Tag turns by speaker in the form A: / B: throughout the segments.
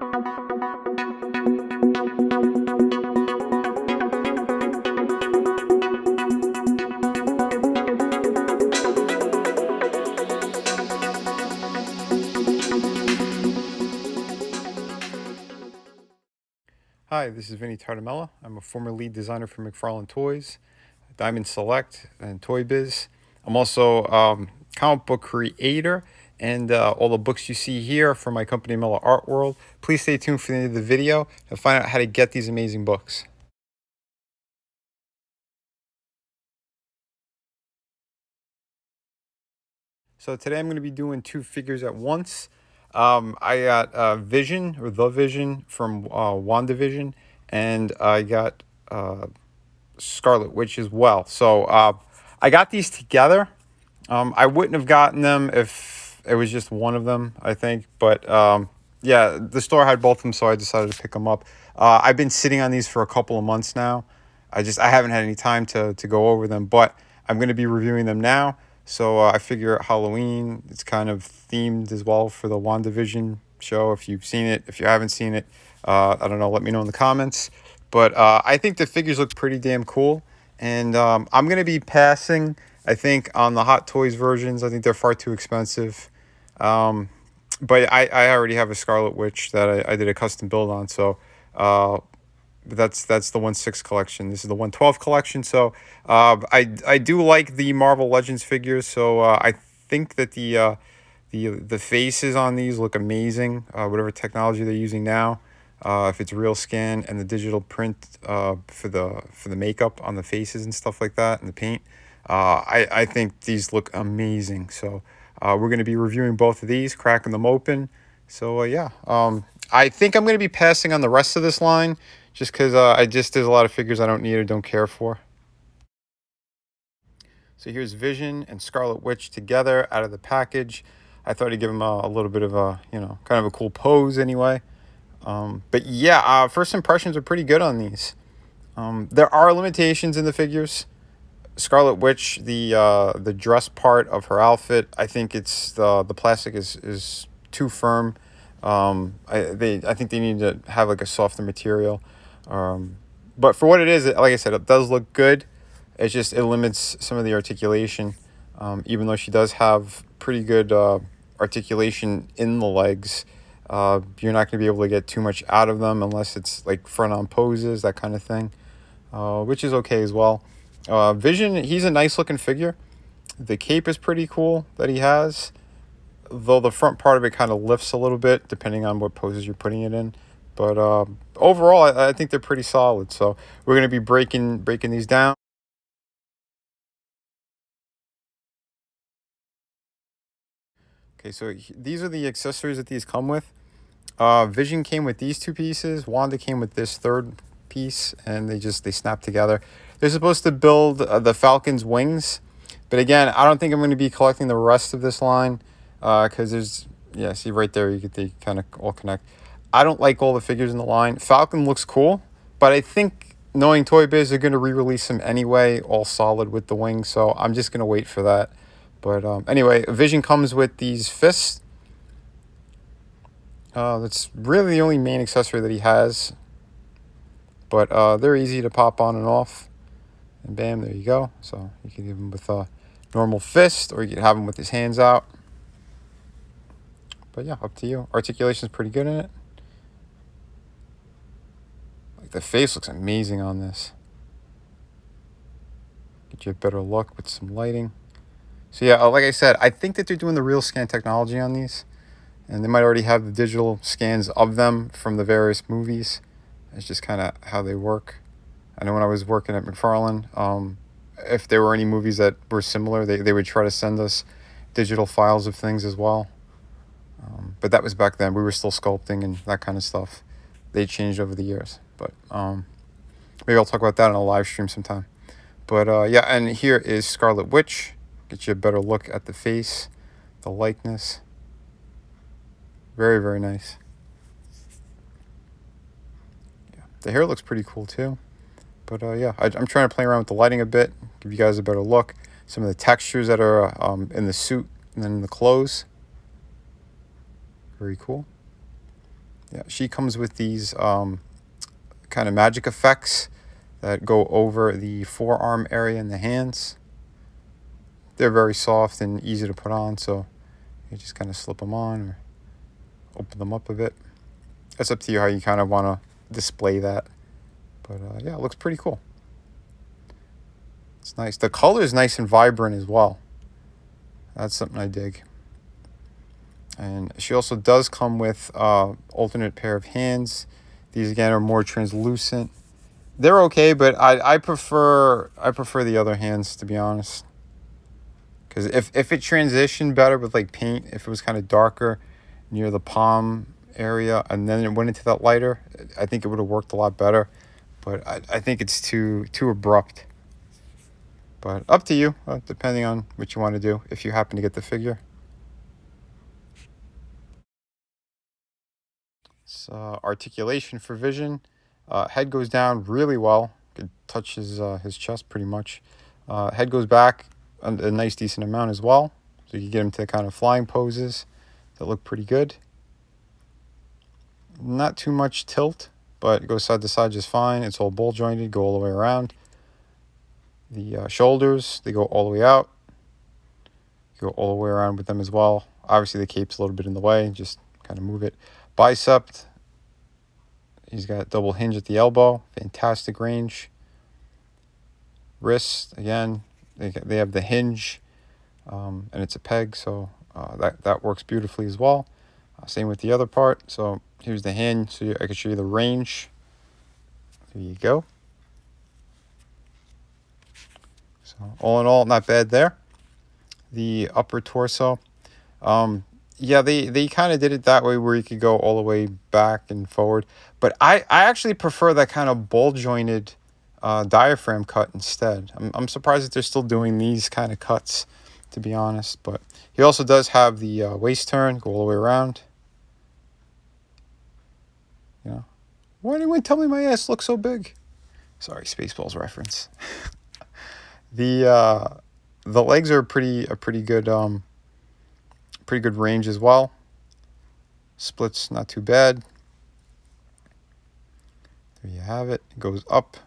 A: Hi, this is Vinny Tardamella. I'm a former lead designer for McFarlane Toys, Diamond Select, and Toy Biz. I'm also comic book creator, and all the books you see here are from my company, Miller Art World. Please stay tuned for the end of the video to find out how to get these amazing books. So today I'm going to be doing two figures at once. I got Vision, or The Vision, from Wandavision, and I got Scarlet Witch as well. So I got these together. I wouldn't have gotten them if it was just one of them, I think. But yeah, the store had both of them, so I decided to pick them up. I've been sitting on these for a couple of months now. I haven't had any time to go over them, but I'm going to be reviewing them now. So I figure Halloween, it's kind of themed as well for the WandaVision show. If you've seen it, if you haven't seen it, I don't know, let me know in the comments. But I think the figures look pretty damn cool. And I'm going to be passing, I think, on the Hot Toys versions. I think they're far too expensive. But I already have a Scarlet Witch that I did a custom build on. So that's the 1/6 collection. This is the 1/12 collection. So I do like the Marvel Legends figures. So I think that the faces on these look amazing. Whatever technology they're using now. If it's real scan and the digital print for the makeup on the faces and stuff like that and the paint, I think these look amazing. So we're going to be reviewing both of these, cracking them open. So yeah, I think I'm going to be passing on the rest of this line just because there's a lot of figures I don't need or don't care for. So here's Vision and Scarlet Witch together out of the package. I thought I'd give them a little bit of a, kind of a cool pose anyway. But yeah, first impressions are pretty good on these. There are limitations in the figures. Scarlet Witch, the dress part of her outfit, I think it's the plastic is too firm. I think they need to have like a softer material. But for what it is, like I said, it does look good. It limits some of the articulation. Even though she does have pretty good articulation in the legs. You're not going to be able to get too much out of them unless it's like front-on poses, that kind of thing, which is okay as well. Vision, he's a nice-looking figure. The cape is pretty cool that he has, though the front part of it kind of lifts a little bit depending on what poses you're putting it in. But overall, I think they're pretty solid. So we're going to be breaking these down. Okay, so these are the accessories that these come with. Vision came with these two pieces. Wanda came with this third piece, and they snap together. They're supposed to build the Falcon's wings, but again, I don't think I'm going to be collecting the rest of this line because see right there, they kind of all connect. I don't like all the figures in the line. Falcon looks cool, but I think knowing Toy Biz, they're going to re-release him anyway, all solid with the wings, so I'm just going to wait for that. But anyway, Vision comes with these fists. That's really the only main accessory that he has. But they're easy to pop on and off. And bam, there you go. So you can give him with a normal fist, or you can have him with his hands out. But yeah, up to you. Articulation is pretty good in it. Like the face looks amazing on this. Get you a better look with some lighting. So yeah, like I said, I think that they're doing the real scan technology on these. And they might already have the digital scans of them from the various movies. It's just kind of how they work. I know when I was working at McFarlane, if there were any movies that were similar, they would try to send us digital files of things as well. But that was back then. We were still sculpting and that kind of stuff. They changed over the years. But maybe I'll talk about that in a live stream sometime. But yeah, and here is Scarlet Witch. Get you a better look at the face, the likeness. Very, very nice. Yeah, the hair looks pretty cool too. But yeah, I'm trying to play around with the lighting a bit, give you guys a better look. Some of the textures that are in the suit and then in the clothes. Very cool. Yeah, she comes with these kind of magic effects that go over the forearm area and the hands. They're very soft and easy to put on, so you just kind of slip them on or open them up a bit. It's up to you how you kind of want to display that. But yeah, it looks pretty cool. It's nice. The color is nice and vibrant as well. That's something I dig. And she also does come with alternate pair of hands. These again are more translucent. They're okay, but I prefer the other hands, to be honest. Because if it transitioned better with like paint, if it was kind of darker near the palm area and then it went into that lighter, I think it would have worked a lot better. But I think it's too abrupt. But up to you, depending on what you want to do, if you happen to get the figure. It's articulation for Vision. Head goes down really well. It touches his chest pretty much. Head goes back a nice decent amount as well. So you can get him to kind of flying poses that look pretty good. Not too much tilt, but it goes side to side just fine. It's all ball jointed, go all the way around. The shoulders, they go all the way out. You go all the way around with them as well. Obviously the cape's a little bit in the way, just kind of move it. Bicep, he's got double hinge at the elbow, fantastic range. Wrist, again, they have the hinge, and it's a peg, so that works beautifully as well. Same with the other part. So here's the hand, so I can show you the range. There you go. So all in all, not bad there. The upper torso, yeah, they kind of did it that way where you could go all the way back and forward. But I actually prefer that kind of ball jointed diaphragm cut instead. I'm surprised that they're still doing these kind of cuts, to be honest. But he also does have the waist turn, go all the way around. You know, why did anyone tell me my ass looks so big? Sorry, Spaceballs reference. The legs are a pretty good range as well. Splits not too bad. There you have it. It goes up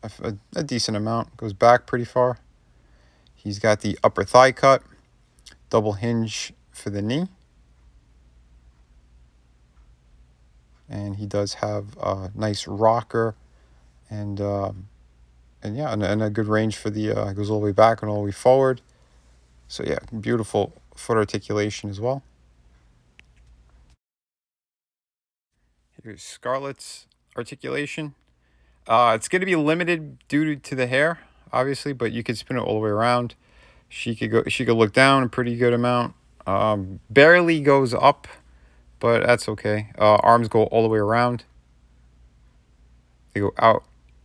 A: a decent amount. Goes back pretty far. He's got the upper thigh cut, double hinge for the knee, and he does have a nice rocker and yeah, and a good range for the goes all the way back and all the way forward. So yeah, beautiful foot articulation as well. Here's Scarlet's articulation. It's going to be limited due to the hair, obviously, but you could spin it all the way around. She could look down a pretty good amount. Barely goes up, but that's okay. Arms go all the way around. They go out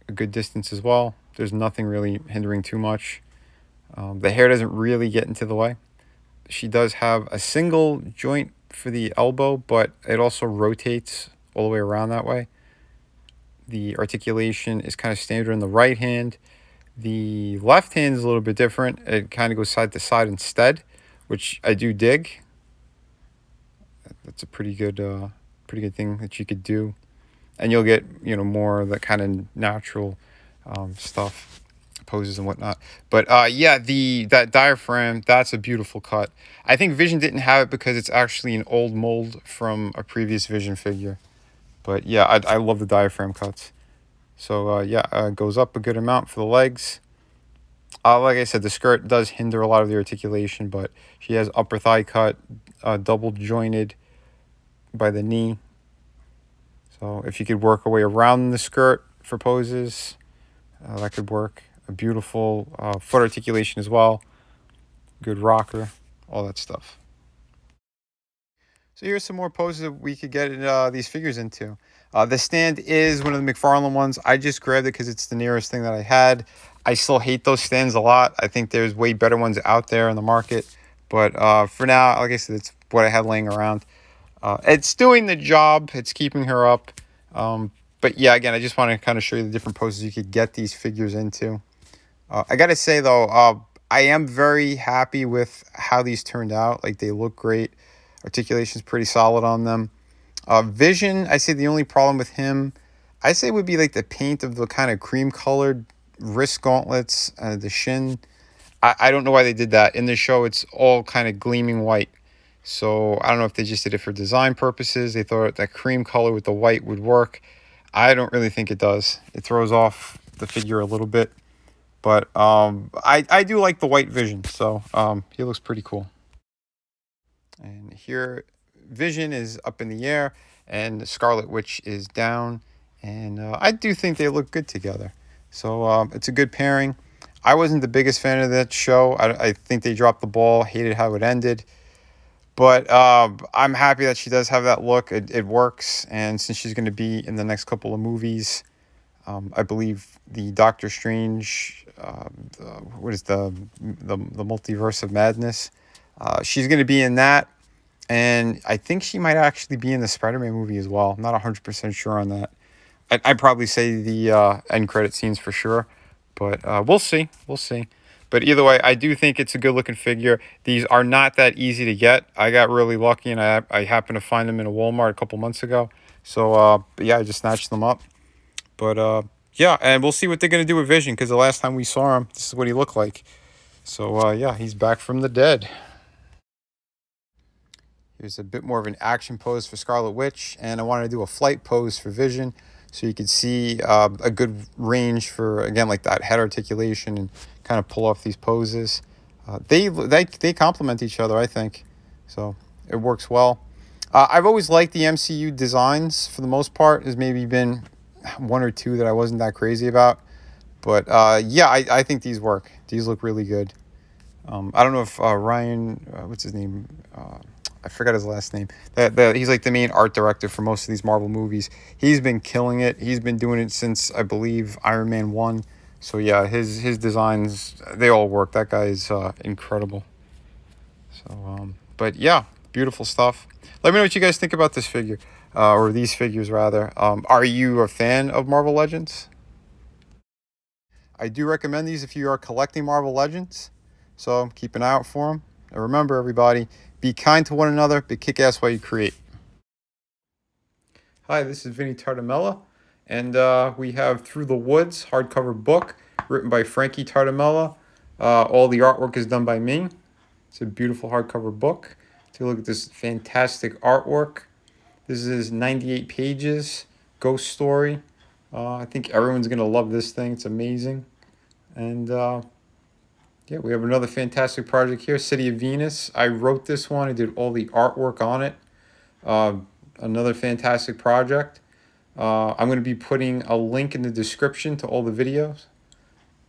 A: a good distance as well. There's nothing really hindering too much. The hair doesn't really get into the way. She does have a single joint for the elbow, but it also rotates all the way around that way. The articulation is kind of standard in the right hand. The left hand is a little bit different. It kind of goes side to side instead, which I do dig. That's a pretty good thing that you could do, and you'll get more of that kind of natural stuff, poses and whatnot. But yeah, that diaphragm, that's a beautiful cut. I think Vision didn't have it because it's actually an old mold from a previous Vision figure. But yeah, I love the diaphragm cuts. So yeah, it goes up a good amount for the legs. Like I said, the skirt does hinder a lot of the articulation, but she has upper thigh cut, double jointed by the knee. So if you could work a way around the skirt for poses, that could work. A beautiful foot articulation as well. Good rocker, all that stuff. So here's some more poses that we could get these figures into. The stand is one of the McFarlane ones. I just grabbed it because it's the nearest thing that I had. I still hate those stands a lot. I think there's way better ones out there in the market. But for now, like I said, it's what I had laying around. It's doing the job. It's keeping her up. But yeah, again, I just want to kind of show you the different poses you could get these figures into. I got to say, though, I am very happy with how these turned out. Like, they look great. Articulation's pretty solid on them. Vision, I say the only problem with him, I say would be like the paint of the kind of cream colored wrist gauntlets, the shin. I don't know why they did that. In the show, it's all kind of gleaming white. So I don't know if they just did it for design purposes. They thought that cream color with the white would work. I don't really think it does. It throws off the figure a little bit. But I do like the white Vision. So he looks pretty cool. And here, Vision is up in the air, and Scarlet Witch is down. And I do think they look good together. So it's a good pairing. I wasn't the biggest fan of that show. I think they dropped the ball, hated how it ended. But I'm happy that she does have that look. It works. And since she's going to be in the next couple of movies, I believe the Doctor Strange, what is the Multiverse of Madness? She's going to be in that. And I think she might actually be in the Spider-Man movie as well. I'm not 100% sure on that. I'd probably say the end credit scenes for sure. But we'll see. We'll see. But either way, I do think it's a good-looking figure. These are not that easy to get. I got really lucky, and I happened to find them in a Walmart a couple months ago. So, yeah, I just snatched them up. But, yeah, and we'll see what they're going to do with Vision, because the last time we saw him, this is what he looked like. So, yeah, he's back from the dead. Here's a bit more of an action pose for Scarlet Witch, and I wanted to do a flight pose for Vision, so you could see a good range for, again, like that head articulation and kind of pull off these poses. They complement each other, I think, so it works well. I've always liked the MCU designs for the most part. There's maybe been one or two that I wasn't that crazy about, but yeah, I think these work. These look really good. I don't know if Ryan, what's his name? I forgot his last name. He's like the main art director for most of these Marvel movies. He's been killing it. He's been doing it since, I believe, Iron Man 1. So yeah, his designs, they all work. That guy is incredible. So, but yeah, beautiful stuff. Let me know what you guys think about this figure, or these figures rather. Are you a fan of Marvel Legends? I do recommend these if you are collecting Marvel Legends. So keep an eye out for them. And remember, everybody, be kind to one another, but kick ass while you create. Hi, this is Vinny Tartamella, and we have Through the Woods hardcover book written by Frankie Tartamella. All the artwork is done by me. It's a beautiful hardcover book. Take a look at this fantastic artwork. This is 98 pages, ghost story. I think everyone's going to love this thing. It's amazing. And yeah, we have another fantastic project here, City of Venus. I wrote this one. I did all the artwork on it. Another fantastic project. I'm going to be putting a link in the description to all the videos.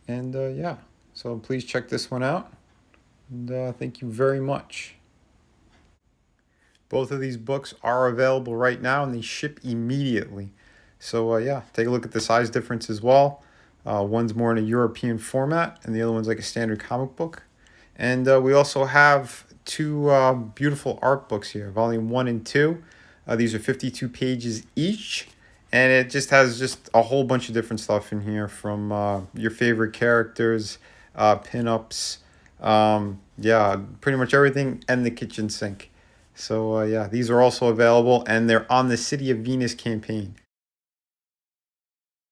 A: And yeah, so please check this one out. And thank you very much. Both of these books are available right now, and they ship immediately. So yeah, take a look at the size difference as well. One's more in a European format, and the other one's like a standard comic book. And we also have two beautiful art books here, volume 1 and 2. These are 52 pages each, and it just has a whole bunch of different stuff in here, from your favorite characters, pinups, yeah, pretty much everything, and the kitchen sink. So yeah, these are also available, and they're on the City of Venus campaign.